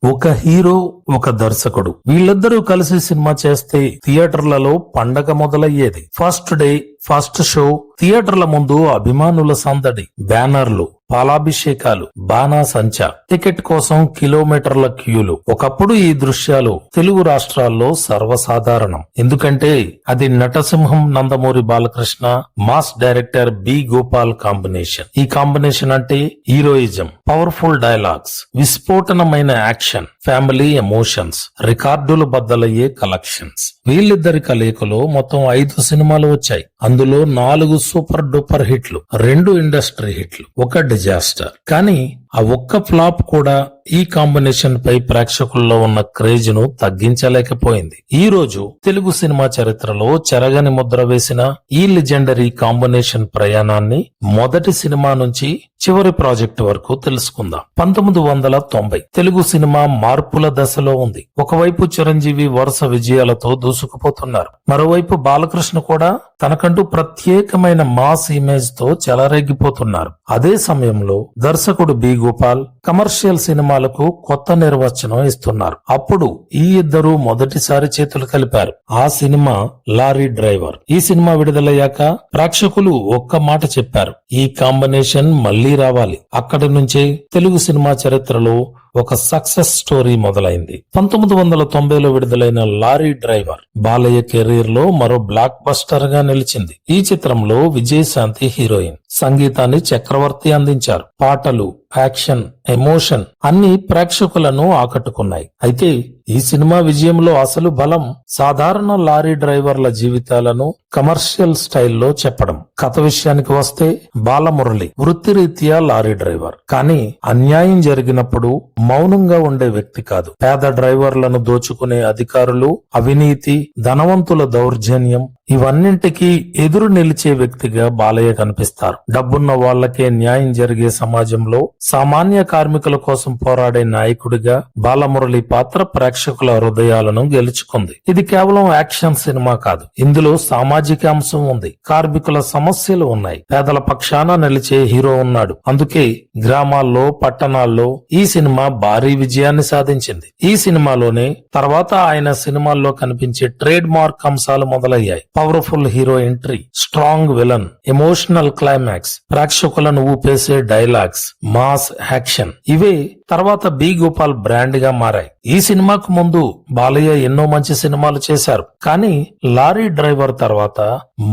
ఒక హీరో, ఒక దర్శకుడు వీళ్ళిద్దరూ కలిసి సినిమా చేస్తే థియేటర్లలో పండగ మొదలయ్యేది. ఫస్ట్ డే, ఫస్ట్ షో, థియేటర్ల ముందు అభిమానుల సందడి, బ్యానర్లు, పాలాభిషేకాలు, బాణాసంచా, టికెట్ కోసం కిలోమీటర్ల క్యూలు. ఒకప్పుడు ఈ దృశ్యాలు తెలుగు రాష్ట్రాల్లో సర్వసాధారణం. ఎందుకంటే అది నటసింహం Nandamuri Balakrishna, mass director B Gopal combination. ఈ కాంబినేషన్ అంటే హీరోయిజం, పవర్ఫుల్ డైలాగ్స్, విస్ఫోటనమైన యాక్షన్, ఫ్యామిలీ ఎమోషన్స్, రికార్డులు బద్దలయ్యే కలెక్షన్స్. వీళ్ళిద్దరి కలయికలో మొత్తం 5 సినిమాలు వచ్చాయి. అందులో 4 సూపర్ డూపర్ హిట్లు, 2 ఇండస్ట్రీ హిట్లు, ఒక డిజాస్టర్. కానీ ఆ ఒక్క ఫ్లాప్ కూడా ఈ కాంబినేషన్ పై ప్రేక్షకుల్లో ఉన్న క్రేజ్ ను తగ్గించలేకపోయింది. ఈ రోజు తెలుగు సినిమా చరిత్రలో చెరగని ముద్ర వేసిన ఈ లెజెండరీ కాంబినేషన్ ప్రయాణాన్ని మొదటి సినిమా నుంచి చివరి ప్రాజెక్టు వరకు తెలుసుకుందాం. 1990 తెలుగు సినిమా మార్పుల దశలో ఉంది. ఒకవైపు చిరంజీవి వరుస విజయాలతో దూసుకుపోతున్నారు. మరోవైపు బాలకృష్ణ కూడా తనకంటూ ప్రత్యేకమైన మాస్ ఇమేజ్ తో చెలరేగిపోతున్నారు. అదే సమయంలో దర్శకుడు బి గోపాల్ కమర్షియల్ సినిమాలకు కొత్త నిర్వచనం ఇస్తున్నారు. అప్పుడు ఈ ఇద్దరు మొదటిసారి చేతులు కలిపారు. ఆ సినిమా లారీ డ్రైవర్. ఈ సినిమా విడుదలయ్యాక ప్రేక్షకులు ఒక్క మాట చెప్పారు, ఈ కాంబినేషన్ మళ్లీ రావాలి. అక్కడి నుంచే తెలుగు సినిమా చరిత్రలో ఒక సక్సెస్ స్టోరీ మొదలైంది. 1990లో విడుదలైన లారీ డ్రైవర్ బాలయ్య కెరీర్ లో మరో బ్లాక్ బస్టర్ గా నిలిచింది. ఈ చిత్రంలో విజయశాంతి హీరోయిన్. సంగీతాన్ని చక్రవర్తి అందించారు. పాటలు, యాక్షన్, ఎమోషన్ అన్ని ప్రేక్షకులను ఆకట్టుకున్నాయి. అయితే ఈ సినిమా విజయంలో అసలు బలం సాధారణ లారీ డ్రైవర్ల జీవితాలను కమర్షియల్ స్టైల్లో చెప్పడం. కథ విషయానికి వస్తే బాలమురళి వృత్తిరీత్యా లారీ డ్రైవర్, కానీ అన్యాయం జరిగినప్పుడు మౌనంగా ఉండే వ్యక్తి కాదు. పేద డ్రైవర్లను దోచుకునే అధికారులు, అవినీతి, ధనవంతుల దౌర్జన్యం ఇవన్నింటికీ ఎదురు నిలిచే వ్యక్తిగా బాలయ్య కనిపిస్తారు. డబ్బున్న వాళ్లకే న్యాయం జరిగే సమాజంలో సామాన్య కార్మికుల కోసం పోరాడే నాయకుడిగా బాలమురళి పాత్ర ప్రేక్షకుల హృదయాలను గెలుచుకుంది. ఇది కేవలం యాక్షన్ సినిమా కాదు. ఇందులో సామాజిక అంశం ఉంది. కార్మికుల సమస్యలు ఉన్నాయి. పేదల పక్షాన నిలిచే హీరో ఉన్నాడు. అందుకే గ్రామాల్లో, పట్టణాల్లో ఈ సినిమా భారీ విజయాన్ని సాధించింది. ఈ సినిమాలోనే తర్వాత ఆయన సినిమాల్లో కనిపించే ట్రేడ్ మార్క్ అంశాలు మొదలయ్యాయి. Powerful hero entry, strong villain, emotional climax, ప్రేక్షకులను ఊపేసే డైలాగ్స్, మాస్ యాక్షన్ ఇవే తర్వాత బి గోపాల్ బ్రాండ్ గా మారాయి. ఈ సినిమాకు ముందు బాలయ్య ఎన్నో మంచి సినిమాలు చేశారు. కానీ లారీ డ్రైవర్ తర్వాత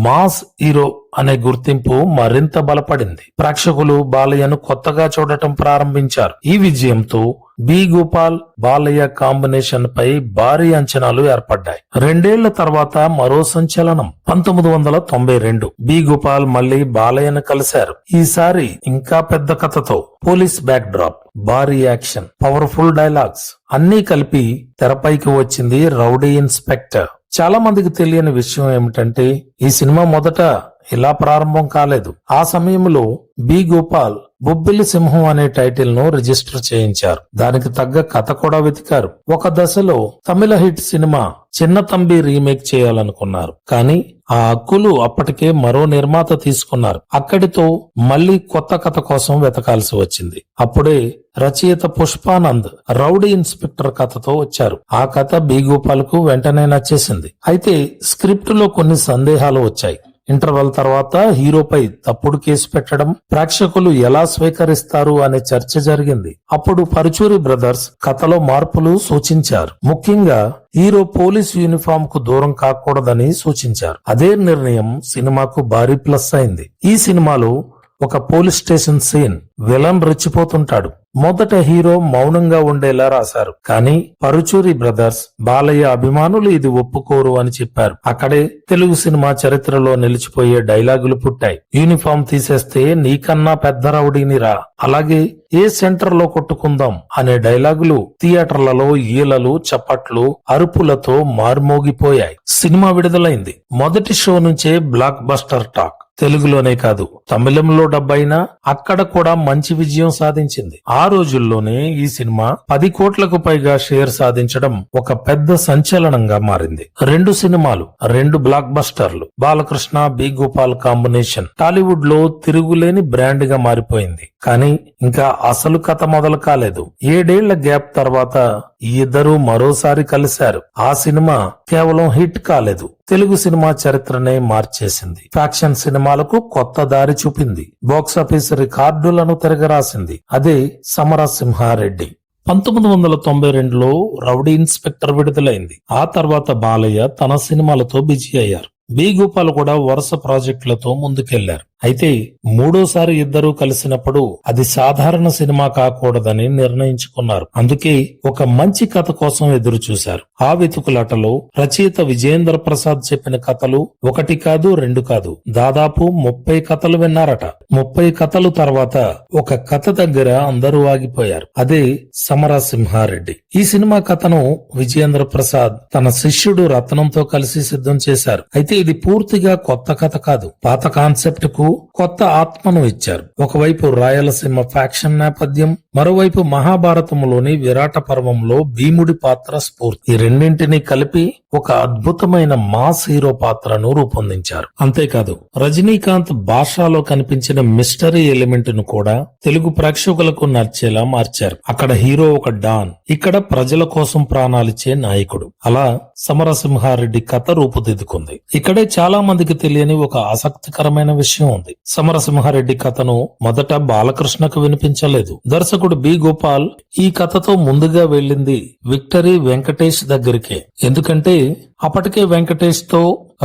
మాస్ హీరో అనే గుర్తింపు మరింత బలపడింది. ప్రేక్షకులు బాలయ్యను కొత్తగా చూడటం ప్రారంభించారు. ఈ విజయంతో బి గోపాల్ బాలయ్య కాంబినేషన్ పై భారీ అంచనాలు ఏర్పడ్డాయి. 2 ఏళ్ల తర్వాత మరో సంచలనం 1992 బి గోపాల్ మళ్లీ బాలయ్యను కలిశారు. ఈసారి ఇంకా పెద్ద కథతో, పోలీస్ బ్యాక్ డ్రాప్, భారీ యాక్షన్, పవర్ఫుల్ డైలాగ్స్ అన్నీ కలిపి తెరపైకి వచ్చింది రౌడీ ఇన్స్పెక్టర్. చాలా మందికి తెలియని విషయం ఏమిటంటే ఈ సినిమా మొదట ఇలా ప్రారంభం కాలేదు. ఆ సమయంలో బి గోపాల్ బొబ్బిలి సింహం అనే టైటిల్ ను రిజిస్టర్ చేయించారు. దానికి తగ్గ కథ కూడా వెతికారు. ఒక దశలో తమిళ హిట్ సినిమా చిన్న తంబి రీమేక్ చేయాలనుకున్నారు. కానీ ఆ హక్కులు అప్పటికే మరో నిర్మాత తీసుకున్నారు. అక్కడితో మళ్లీ కొత్త కథ కోసం వెతకాల్సి వచ్చింది. అప్పుడే రచయిత పుష్పానంద్ రౌడీ ఇన్స్పెక్టర్ కథతో వచ్చారు. ఆ కథ బి గోపాల్ కు వెంటనే నచ్చేసింది. అయితే స్క్రిప్ట్ లో కొన్ని సందేహాలు వచ్చాయి. ఇంటర్వెల్ తర్వాత హీరోపై తప్పుడు కేసు పెట్టడం ప్రేక్షకులు ఎలా స్వీకరిస్తారు అనే చర్చ జరిగింది. అప్పుడు పరుచూరి బ్రదర్స్ కథలో మార్పులు సూచించారు. ముఖ్యంగా హీరో పోలీస్ యూనిఫామ్ కు దూరం కాకూడదని సూచించారు. అదే నిర్ణయం సినిమాకు భారీ ప్లస్ అయింది. ఈ సినిమాలో ఒక పోలీస్ స్టేషన్ సీన్ విలన్ రెచ్చిపోతుంటాడు. మొదట హీరో మౌనంగా ఉండేలా రాశారు. కానీ పరుచూరి బ్రదర్స్ బాలయ్య అభిమానులు ఇది ఒప్పుకోరు అని చెప్పారు. అక్కడే తెలుగు సినిమా చరిత్రలో నిలిచిపోయే డైలాగులు పుట్టాయి. యూనిఫామ్ తీసేస్తే నీకన్నా పెద్ద రౌడీని రా, అలాగే ఏ సెంటర్ లో కొట్టుకుందాం అనే డైలాగులు థియేటర్లలో ఈలలు, చప్పట్లు, అరుపులతో మార్మోగిపోయాయి. సినిమా విడుదలైంది. మొదటి షో నుంచే బ్లాక్ బస్టర్ టాక్. తెలుగులోనే కాదు తమిళంలో డబ్ అయినా అక్కడ కూడా మంచి విజయం సాధించింది. ఆ రోజుల్లోనే ఈ సినిమా 10 కోట్లకు పైగా షేర్ సాధించడం ఒక పెద్ద సంచలనంగా మారింది. 2 సినిమాలు, 2 బ్లాక్ బస్టర్లు. బాలకృష్ణ బి గోపాల్ కాంబినేషన్ టాలీవుడ్ లో తిరుగులేని బ్రాండ్ గా మారిపోయింది. కానీ ఇంకా అసలు కథ మొదలు కాలేదు. 7 ఏళ్ల గ్యాప్ తర్వాత ఈ ఇద్దరు మరోసారి కలిశారు. ఆ సినిమా కేవలం హిట్ కాలేదు, తెలుగు సినిమా చరిత్రనే మార్చేసింది. ఫ్యాక్షన్ సినిమాలకు కొత్త దారి చూపింది, బాక్సాఫీస్ రికార్డులను తిరగరాసింది. అదే సమరసింహారెడ్డి. 1992లో రౌడీ ఇన్స్పెక్టర్ విడుదలైంది. ఆ తర్వాత బాలయ్య తన సినిమాలతో బిజీ అయ్యారు. బి గోపాల్ కూడా వరుస ప్రాజెక్టులతో ముందుకెళ్లారు. అయితే మూడోసారి ఇద్దరూ కలిసినప్పుడు అది సాధారణ సినిమా కాకూడదని నిర్ణయించుకున్నారు. అందుకే ఒక మంచి కథ కోసం ఎదురు చూశారు. ఆ వెతుకులాటలో రచయిత విజయేంద్ర ప్రసాద్ చెప్పిన కథలు 1 కాదు 2 కాదు, దాదాపు 30 కథలు విన్నారట. 30 కథలు తర్వాత ఒక కథ దగ్గర అందరూ ఆగిపోయారు. అదే సమరసింహారెడ్డి. ఈ సినిమా కథను విజయేంద్ర ప్రసాద్ తన శిష్యుడు రత్నంతో కలిసి సిద్ధం చేశారు. అయితే ఇది పూర్తిగా కొత్త కథ కాదు, పాత కాన్సెప్ట్ కు కొత్త ఆత్మను ఇచ్చారు. ఒకవైపు రాయలసీమ ఫ్యాక్షన్ నేపథ్యం, మరోవైపు మహాభారతంలోని విరాట పర్వంలో భీముడి పాత్ర స్ఫూర్తి. ఈ రెండింటినీ కలిపి ఒక అద్భుతమైన మాస్ హీరో పాత్రను రూపొందించారు. అంతేకాదు రజనీకాంత్ భాషలో కనిపించిన మిస్టరీ ఎలిమెంట్ ను కూడా తెలుగు ప్రేక్షకులకు నచ్చేలా మార్చారు. అక్కడ హీరో ఒక డాన్, ఇక్కడ ప్రజల కోసం ప్రాణాలిచ్చే నాయకుడు. అలా సమరసింహారెడ్డి కథ రూపుదిద్దుకుంది. ఇక్కడే చాలా మందికి తెలియని ఒక ఆసక్తికరమైన విషయం ఉంది. సమరసింహారెడ్డి కథను మొదట బాలకృష్ణకు వినిపించలేదు. దర్శకుడు బి గోపాల్ ఈ కథతో ముందుగా వెళ్ళింది విక్టరీ వెంకటేష్ దగ్గరికే. ఎందుకంటే అప్పటికే వెంకటేష్ తో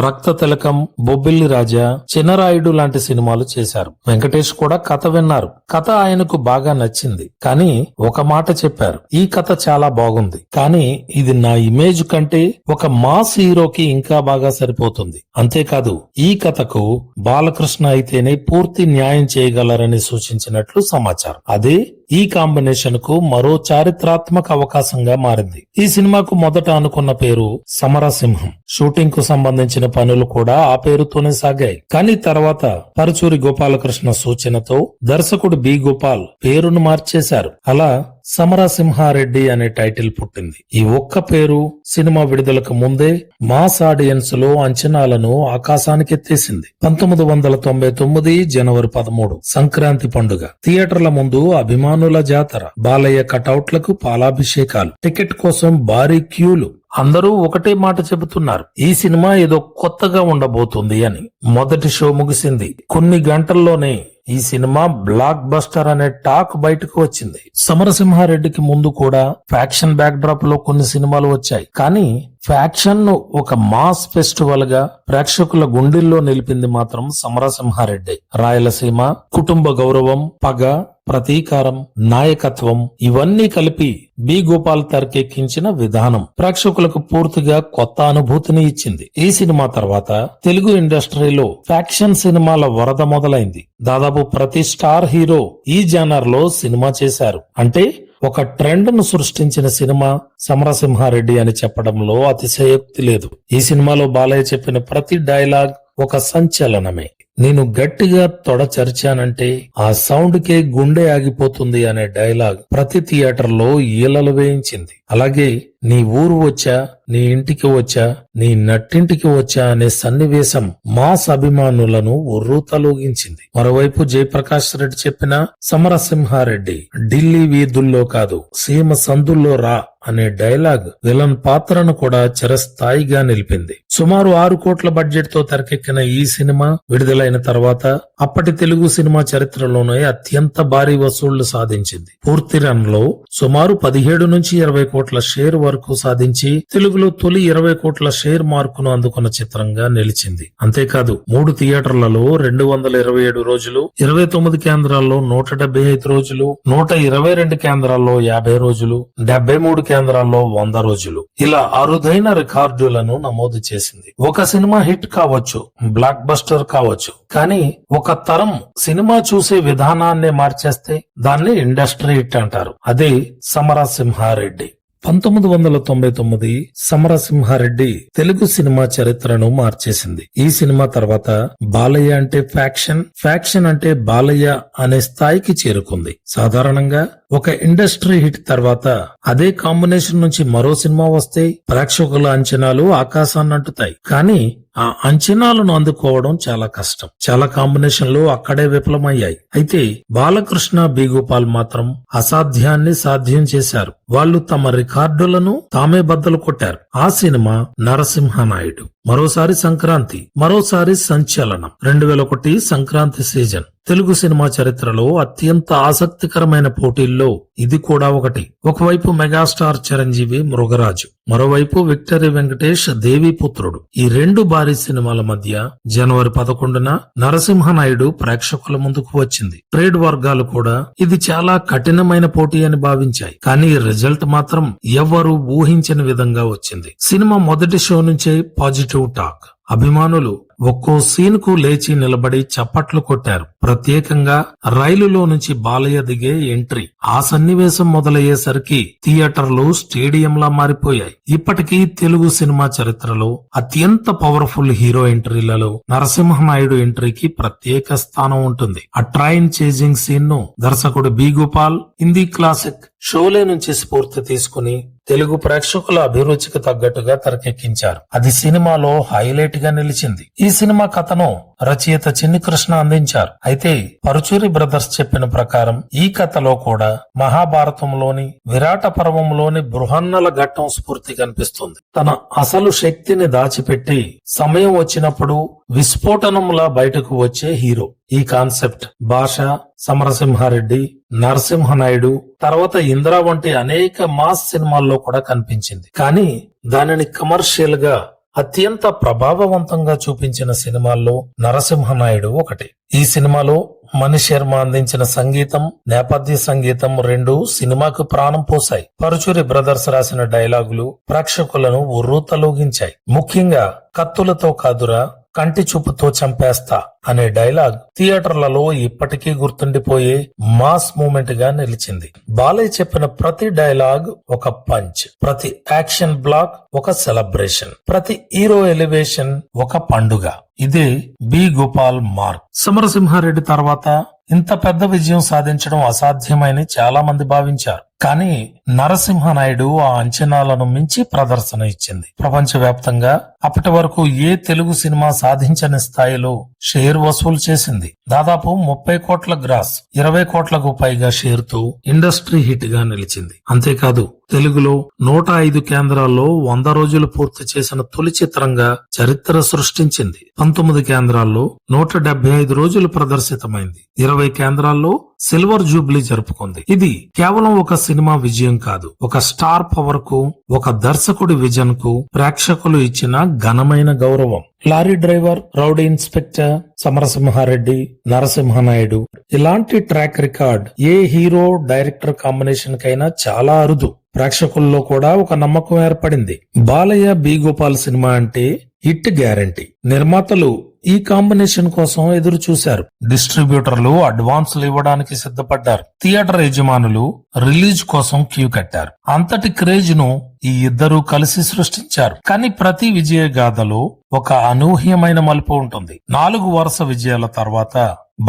రక్త తిలకం, బొబ్బిల్లి రాజా, చిన్నరాయుడు లాంటి సినిమాలు చేశారు. వెంకటేష్ కూడా కథ విన్నారు. కథ ఆయనకు బాగా నచ్చింది. కానీ ఒక మాట చెప్పారు, ఈ కథ చాలా బాగుంది, కానీ ఇది నా ఇమేజ్ కంటే ఒక మాస్ హీరోకి ఇంకా బాగా సరిపోతుంది. అంతేకాదు ఈ కథకు బాలకృష్ణ అయితేనే పూర్తి న్యాయం చేయగలరని సూచించినట్లు సమాచారం. అదే ఈ కాంబినేషన్ కు మరో చారిత్రాత్మక అవకాశంగా మారింది. ఈ సినిమాకు మొదట అనుకున్న పేరు సమరసింహం. షూటింగ్ కు సంబంధించిన పనులు కూడా ఆ పేరుతోనే సాగాయి. కానీ తర్వాత పరుచూరి గోపాలకృష్ణ సూచనతో దర్శకుడు బి గోపాల్ పేరును మార్చేశారు. అలా సమరసింహారెడ్డి అనే టైటిల్ పుట్టింది. ఈ ఒక్క పేరు సినిమా విడుదలకు ముందే మాస్ ఆడియన్స్ లో అంచనాలను ఆకాశానికెత్తేసింది. 1999 జనవరి 13 సంక్రాంతి పండుగ. థియేటర్ల ముందు అభిమానుల జాతర, బాలయ్య కటౌట్లకు పాలాభిషేకాలు, టికెట్ కోసం భారీ క్యూలు. అందరూ ఒకటే మాట చెబుతున్నారు, ఈ సినిమా ఏదో కొత్తగా ఉండబోతుంది అని. మొదటి షో ముగిసింది. కొన్ని గంటల్లోనే ఈ సినిమా బ్లాక్ బస్టర్ అనే టాక్ బయటకు వచ్చింది. సమరసింహారెడ్డికి ముందు కూడా ఫ్యాక్షన్ బ్యాక్ డ్రాప్ లో కొన్ని సినిమాలు వచ్చాయి. కానీ ఫ్యాక్షన్ ను ఒక మాస్ ఫెస్టివల్ గా ప్రేక్షకుల గుండెల్లో నిలిపింది మాత్రం సమరసింహారెడ్డి. రాయలసీమ, కుటుంబ గౌరవం, పగ, ప్రతీకారం, నాయకత్వం ఇవన్నీ కలిపి బి గోపాల్ తెరకెక్కించిన విధానం ప్రేక్షకులకు పూర్తిగా కొత్త అనుభూతిని ఇచ్చింది. ఈ సినిమా తర్వాత తెలుగు ఇండస్ట్రీలో ఫ్యాక్షన్ సినిమాల వరద మొదలైంది. దాదాపు ప్రతి స్టార్ హీరో ఈ జానర్ లో సినిమా చేశారు. అంటే ఒక ట్రెండ్ ను సృష్టించిన సినిమా సమరసింహారెడ్డి అని చెప్పడంలో అతిశయోక్తి లేదు. ఈ సినిమాలో బాలయ్య చెప్పిన ప్రతి డైలాగ్ ఒక సంచలనమే. నేను గట్టిగా తొడ చరిచానంటే ఆ సౌండ్ కే గుండె ఆగిపోతుంది అనే డైలాగ్ ప్రతి థియేటర్ లో ఈలలు వేయించింది. అలాగే నీ ఊరు వచ్చా, నీ ఇంటికి వచ్చా, నీ నట్టింటికి వచ్చా అనే సన్నివేశం మాస్ అభిమానులను ఉర్రూతలూగించింది. మరోవైపు జయప్రకాష్ రెడ్డి చెప్పిన సమరసింహారెడ్డి ఢిల్లీ వీధుల్లో కాదు సీమ సందుల్లో రా అనే డైలాగ్ విలన్ పాత్రను కూడా చిరస్థాయిగా నిలిపింది. సుమారు 6 కోట్ల బడ్జెట్ తో తెరకెక్కిన ఈ సినిమా విడుదలైన తర్వాత అప్పటి తెలుగు సినిమా చరిత్రలోనే అత్యంత భారీ వసూళ్లు సాధించింది. పూర్తి రన్ లో సుమారు 17 నుంచి 20 కోట్ల షేర్ వరకు సాధించి తెలుగులో తొలి 20 కోట్ల షేర్ మార్కును అందుకున్న చిత్రంగా నిలిచింది. అంతేకాదు 3 థియేటర్లలో 227 రోజులు, 29 కేంద్రాల్లో 175 రోజులు, 122 కేంద్రాల్లో 50 రోజులు, 73 కేంద్రాల్లో 100 రోజులు, ఇలా అరుదైన రికార్డులను నమోదు చేసింది. ఒక సినిమా హిట్ కావచ్చు, బ్లాక్ బస్టర్ కావచ్చు, కానీ ఒక తరం సినిమా చూసే విధానాన్నే మార్చేస్తే దాన్ని ఇండస్ట్రీ హిట్ అంటారు. అదే సమరసింహారెడ్డి. 1999 సమరసింహారెడ్డి తెలుగు సినిమా చరిత్రను మార్చేసింది. ఈ సినిమా తర్వాత బాలయ్య అంటే ఫ్యాక్షన్ అంటే బాలయ్య అనే స్థాయికి చేరుకుంది. సాధారణంగా ఒక ఇండస్ట్రీ హిట్ తర్వాత అదే కాంబినేషన్ నుంచి మరో సినిమా వస్తే ప్రేక్షకుల అంచనాలు ఆకాశాన్ని అంటుతాయి. కానీ ఆ అంచనాలను అందుకోవడం చాలా కష్టం. చాలా కాంబినేషన్లు అక్కడే విఫలమయ్యాయి. అయితే బాలకృష్ణ, బి గోపాల్ మాత్రం అసాధ్యాన్ని సాధ్యం చేశారు. వాళ్ళు తమ రికార్డులను తామే బద్దలు కొట్టారు. ఆ సినిమా నరసింహనాయుడు. మరోసారి సంక్రాంతి, మరోసారి సంచలనం. 2001 సంక్రాంతి సీజన్. తెలుగు సినిమా చరిత్రలో అత్యంత ఆసక్తికరమైన పోటీల్లో ఇది కూడా ఒకటి. ఒకవైపు మెగాస్టార్ చిరంజీవి, మృగరాజు, మరోవైపు విక్టరీ వెంకటేష్, దేవీపుత్రుడు. ఈ రెండు భారీ సినిమాల మధ్య జనవరి 11న నరసింహనాయుడు ప్రేక్షకుల ముందుకు వచ్చింది. ట్రేడ్ వర్గాలు కూడా ఇది చాలా కఠినమైన పోటీ అని భావించాయి. కానీ రిజల్ట్ మాత్రం ఎవ్వరూ ఊహించని విధంగా వచ్చింది. సినిమా మొదటి షో నుంచే పాజిటివ్ టాక్. అభిమానులు ఒక్కో సీన్ కు లేచి నిలబడి చప్పట్లు కొట్టారు. ప్రత్యేకంగా రైలులో నుంచి బాలయ్య దిగే ఎంట్రీ, ఆ సన్నివేశం మొదలయ్యేసరికి థియేటర్లు స్టేడియంలా మారిపోయాయి. ఇప్పటికీ తెలుగు సినిమా చరిత్రలో అత్యంత పవర్ఫుల్ హీరో ఎంట్రీలలో నరసింహనాయుడు ఎంట్రీకి ప్రత్యేక స్థానం ఉంటుంది. ఆ ట్రైన్ చేజింగ్ సీన్ ను దర్శకుడు బి గోపాల్ హిందీ క్లాసిక్ షోలే నుంచి స్ఫూర్తి తీసుకుని తెలుగు ప్రేక్షకుల అభిరుచికి తగ్గట్టుగా తెరకెక్కించారు. అది సినిమాలో హైలైట్ గా నిలిచింది. ఈ సినిమా కథను రచయిత చిన్ని కృష్ణ అందించారు. అయితే పరుచూరి బ్రదర్స్ చెప్పిన ప్రకారం ఈ కథలో కూడా మహాభారతంలోని విరాట పర్వంలోని బృహన్నల ఘట్టం స్ఫూర్తి కనిపిస్తుంది. తన అసలు శక్తిని దాచిపెట్టి సమయం వచ్చినప్పుడు విస్ఫోటనంలా బయటకు వచ్చే హీరో. ఈ కాన్సెప్ట్ భాష, సమరసింహారెడ్డి, నరసింహనాయుడు, తర్వాత ఇంద్ర వంటి అనేక మాస్ సినిమాల్లో కూడా కనిపించింది. కానీ దానిని కమర్షియల్ గా అత్యంత ప్రభావవంతంగా చూపించిన సినిమాల్లో నరసింహనాయుడు ఒకటి. ఈ సినిమాలో మణి శర్మ అందించిన సంగీతం, నేపథ్య సంగీతం రెండు సినిమాకు ప్రాణం పోశాయి. పరుచూరి బ్రదర్స్ రాసిన డైలాగులు ప్రేక్షకులను ఉర్రూతలూగించాయి. ముఖ్యంగా కత్తులతో కాదురా, కంటి చూపుతో చంపేస్తా అనే డైలాగ్ థియేటర్లలో ఇప్పటికీ గుర్తుండిపోయే మాస్ మూమెంట్ గా నిలిచింది. బాలయ్య చెప్పిన ప్రతి డైలాగ్ ఒక పంచ్, ప్రతి యాక్షన్ బ్లాక్ ఒక సెలబ్రేషన్, ప్రతి హీరో ఎలివేషన్ ఒక పండుగ. ఇదే బి గోపాల్ మార్క్. సమరసింహారెడ్డి తర్వాత ఇంత పెద్ద విజయం సాధించడం అసాధ్యమని చాలా మంది భావించారు. కానీ నరసింహనాయుడు ఆ అంచనాలను మించి ప్రదర్శన ఇచ్చింది. ప్రపంచవ్యాప్తంగా అప్పటి వరకు ఏ తెలుగు సినిమా సాధించని స్థాయిలో షేర్ వసూలు చేసింది. దాదాపు 30 కోట్ల గ్రాస్, 20 కోట్లకు పైగా షేర్ తో ఇండస్ట్రీ హిట్ గా నిలిచింది. అంతేకాదు తెలుగులో 105 కేంద్రాల్లో 100 రోజులు పూర్తి చేసిన తొలి చిత్రంగా చరిత్ర సృష్టించింది. 19 కేంద్రాల్లో 175 రోజులు ప్రదర్శితమైంది. 20 కేంద్రాల్లో సిల్వర్ జూబ్లీ జరుపుకుంది. ఇది కేవలం ఒక సినిమా విజయం కాదు, ఒక స్టార్ పవర్ కు, ఒక దర్శకుడి విజన్ కు ప్రేక్షకులు ఇచ్చిన ఘనమైన గౌరవం. Lorry driver, rowdy inspector, Samarasimha Reddy, Narasimha Naidu ఇలాంటి ట్రాక్ రికార్డ్ ఏ హీరో డైరెక్టర్ కాంబినేషన్ కైనా చాలా అరుదు. ప్రేక్షకుల్లో కూడా ఒక నమ్మకం ఏర్పడింది. బాలయ్య, బి గోపాల్ సినిమా అంటే హిట్ గ్యారంటీ. నిర్మాతలు ఈ కాంబినేషన్ కోసం ఎదురు చూశారు. డిస్ట్రిబ్యూటర్లు అడ్వాన్సులు ఇవ్వడానికి సిద్ధపడ్డారు. థియేటర్ యజమానులు రిలీజ్ కోసం క్యూ కట్టారు. అంతటి క్రేజ్ ను ఈ ఇద్దరూ కలిసి సృష్టించారు. కానీ ప్రతి విజయ గాథలో ఒక అనూహ్యమైన మలుపు ఉంటుంది. 4 వరుస విజయాల తర్వాత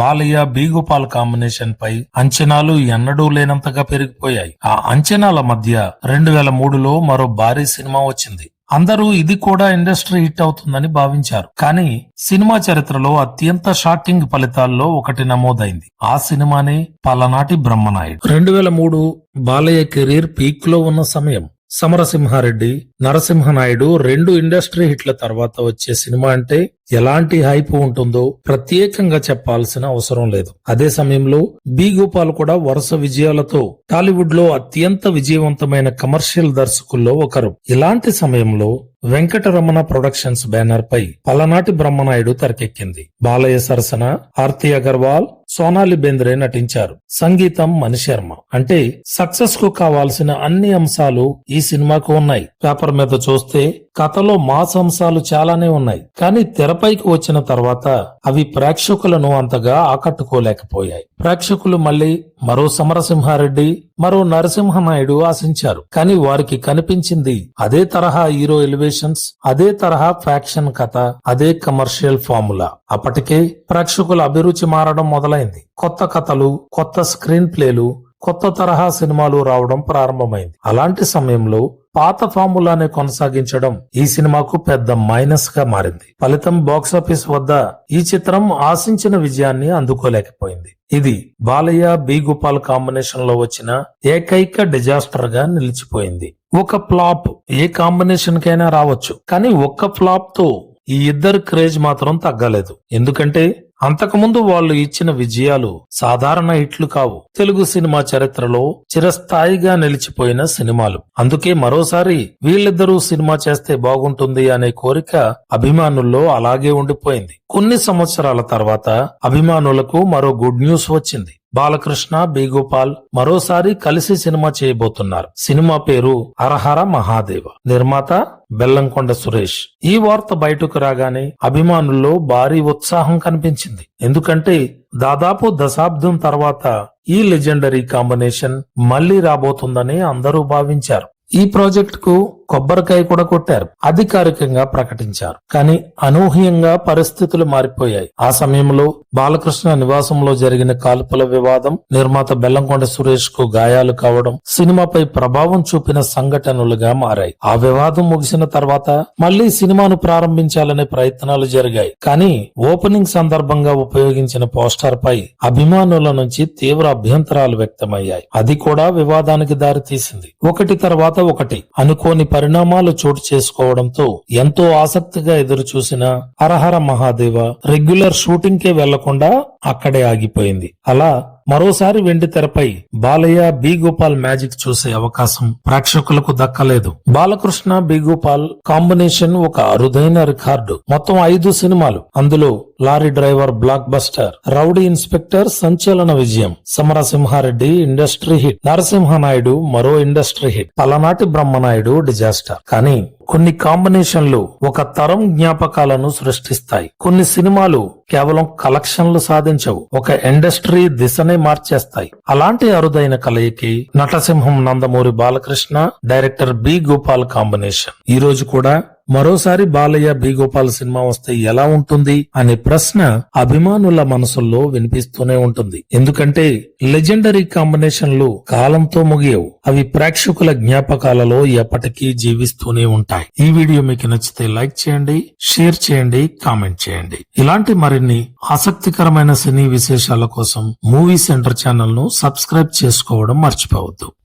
బాలయ్య, బి గోపాల్ కాంబినేషన్ పై అంచనాలు ఎన్నడూ లేనంతగా పెరిగిపోయాయి. ఆ అంచనాల మధ్య 2003లో మరో భారీ సినిమా వచ్చింది. అందరూ ఇది కూడా ఇండస్ట్రీ హిట్ అవుతుందని భావించారు. కానీ సినిమా చరిత్రలో అత్యంత షాకింగ్ ఫలితాల్లో ఒకటి నమోదైంది. ఆ సినిమానే పలనాటి బ్రహ్మనాయుడు. 2003 బాలయ్య కెరీర్ పీక్ లో ఉన్న సమయం. సమరసింహారెడ్డి, నరసింహనాయుడు రెండు ఇండస్ట్రీ హిట్ల తర్వాత వచ్చే సినిమా అంటే ఎలాంటి హైప్ ఉంటుందో ప్రత్యేకంగా చెప్పాల్సిన అవసరం లేదు. అదే సమయంలో బి గోపాల్ కూడా వరుస విజయాలతో టాలీవుడ్ లో అత్యంత విజయవంతమైన కమర్షియల్ దర్శకుల్లో ఒకరు. ఇలాంటి సమయంలో వెంకటరమణ ప్రొడక్షన్స్ బ్యానర్ పై పలనాటి బ్రహ్మనాయుడు తెరకెక్కింది. బాలయ్య సరసన ఆర్తి అగర్వాల్, సోనాలి బెంద్రే నటించారు. సంగీతం మణిశర్మ. అంటే సక్సెస్ కు కావాల్సిన అన్ని అంశాలు ఈ సినిమాకు ఉన్నాయి. పేపర్ మీద చూస్తే కథలో మాస్ అంశాలు చాలానే ఉన్నాయి. కానీ తెరపైకి వచ్చిన తర్వాత అవి ప్రేక్షకులను అంతగా ఆకట్టుకోలేకపోయాయి. ప్రేక్షకులు మళ్ళీ మరో సమరసింహారెడ్డి, మరో నరసింహనాయుడు ఆశించారు. కానీ వారికి కనిపించింది అదే తరహా హీరో ఎలివేషన్స్, అదే తరహా ఫ్యాక్షన్ కథ, అదే కమర్షియల్ ఫార్ములా. అప్పటికే ప్రేక్షకుల అభిరుచి మారడం మొదలైంది. కొత్త కథలు, కొత్త స్క్రీన్ ప్లేలు, కొత్త తరహా సినిమాలు రావడం ప్రారంభమైంది. అలాంటి సమయంలో పాత ఫార్ములానే కొనసాగించడం ఈ సినిమాకు పెద్ద మైనస్ గా మారింది. ఫలితం బాక్సాఫీస్ వద్ద ఈ చిత్రం ఆశించిన విజయాన్ని అందుకోలేకపోయింది. ఇది బాలయ్య బి గోపాల్ కాంబినేషన్ లో వచ్చిన ఏకైక డిజాస్టర్ గా నిలిచిపోయింది. ఒక ఫ్లాప్ ఏ కాంబినేషన్ కైనా రావచ్చు, కానీ ఒక్క ఫ్లాప్ తో ఈ ఇద్దరు క్రేజ్ మాత్రం తగ్గలేదు. ఎందుకంటే అంతకుముందు వాళ్ళు ఇచ్చిన విజయాలు సాధారణ హిట్లు కావు. తెలుగు సినిమా చరిత్రలో చిరస్థాయిగా నిలిచిపోయిన సినిమాలు. అందుకే మరోసారి వీళ్ళిద్దరూ సినిమా చేస్తే బాగుంటుంది అనే కోరిక అభిమానుల్లో అలాగే ఉండిపోయింది. కొన్ని సంవత్సరాల తర్వాత అభిమానులకు మరో గుడ్ న్యూస్ వచ్చింది. బాలకృష్ణ బి గోపాల్ మరోసారి కలిసి సినిమా చేయబోతున్నారు. సినిమా పేరు హరహర మహాదేవ. నిర్మాత బెల్లంకొండ సురేష్. ఈ వార్త బయటకు రాగానే అభిమానుల్లో భారీ ఉత్సాహం కనిపించింది. ఎందుకంటే దాదాపు దశాబ్దం తర్వాత ఈ లెజెండరీ కాంబినేషన్ మళ్లీ రాబోతుందని అందరూ భావించారు. ఈ ప్రాజెక్ట్ కు కొబ్బరికాయ కూడా కొట్టారు, అధికారికంగా ప్రకటించారు. కానీ అనూహ్యంగా పరిస్థితులు మారిపోయాయి. ఆ సమయంలో బాలకృష్ణ నివాసంలో జరిగిన కాల్పుల వివాదం, నిర్మాత బెల్లంకొండ సురేష్ కు గాయాలు కావడం సినిమాపై ప్రభావం చూపిన సంఘటనలుగా మారాయి. ఆ వివాదం ముగిసిన తర్వాత మళ్లీ సినిమాను ప్రారంభించాలనే ప్రయత్నాలు జరిగాయి. కానీ ఓపెనింగ్ సందర్భంగా ఉపయోగించిన పోస్టర్ పై అభిమానుల నుంచి తీవ్ర అభ్యంతరాలు వ్యక్తమయ్యాయి. అది కూడా వివాదానికి దారితీసింది. ఒకటి తర్వాత ఒకటి అనుకోని పరిణామాలు చోటు చేసుకోవడంతో ఎంతో ఆసక్తిగా ఎదురు చూసిన హరహర మహాదేవ రెగ్యులర్ షూటింగ్ కే వెళ్లకుండా అక్కడే ఆగిపోయింది. అలా మరోసారి వెండి తెరపై బాలయ్య బి గోపాల్ మ్యాజిక్ చూసే అవకాశం ప్రేక్షకులకు దక్కలేదు. బాలకృష్ణ బి గోపాల్ కాంబినేషన్ ఒక అరుదైన రికార్డు. మొత్తం 5 సినిమాలు. అందులో lorry driver block buster, rowdy inspector సంచలన విజయం, సమరసింహారెడ్డి ఇండస్ట్రీ హిట్, నరసింహనాయుడు మరో ఇండస్ట్రీ హిట్, పలనాటి బ్రహ్మనాయుడు డిజాస్టర్. కానీ కొన్ని కాంబినేషన్లు ఒక తరం జ్ఞాపకాలను సృష్టిస్తాయి. కొన్ని సినిమాలు కేవలం కలెక్షన్లు సాధించవు, ఒక ఇండస్ట్రీ దిశనే మార్చేస్తాయి. అలాంటి అరుదైన కలయికి నటసింహం Nandamuri Balakrishna, director B Gopal combination. ఈ రోజు కూడా మరోసారి బాలయ్య బి గోపాల్ సినిమా వస్తే ఎలా ఉంటుంది అనే ప్రశ్న అభిమానుల మనసుల్లో వినిపిస్తూనే ఉంటుంది. ఎందుకంటే లెజెండరీ కాంబినేషన్లు కాలంతో ముగియవు. అవి ప్రేక్షకుల జ్ఞాపకాలలో ఎప్పటికీ జీవిస్తూనే ఉంటాయి. ఈ వీడియో మీకు నచ్చితే లైక్ చేయండి, షేర్ చేయండి, కామెంట్ చేయండి. ఇలాంటి మరిన్ని ఆసక్తికరమైన సినీ విశేషాల కోసం మూవీ సెంటర్ ఛానల్ ను సబ్స్క్రైబ్ చేసుకోవడం మర్చిపోవద్దు.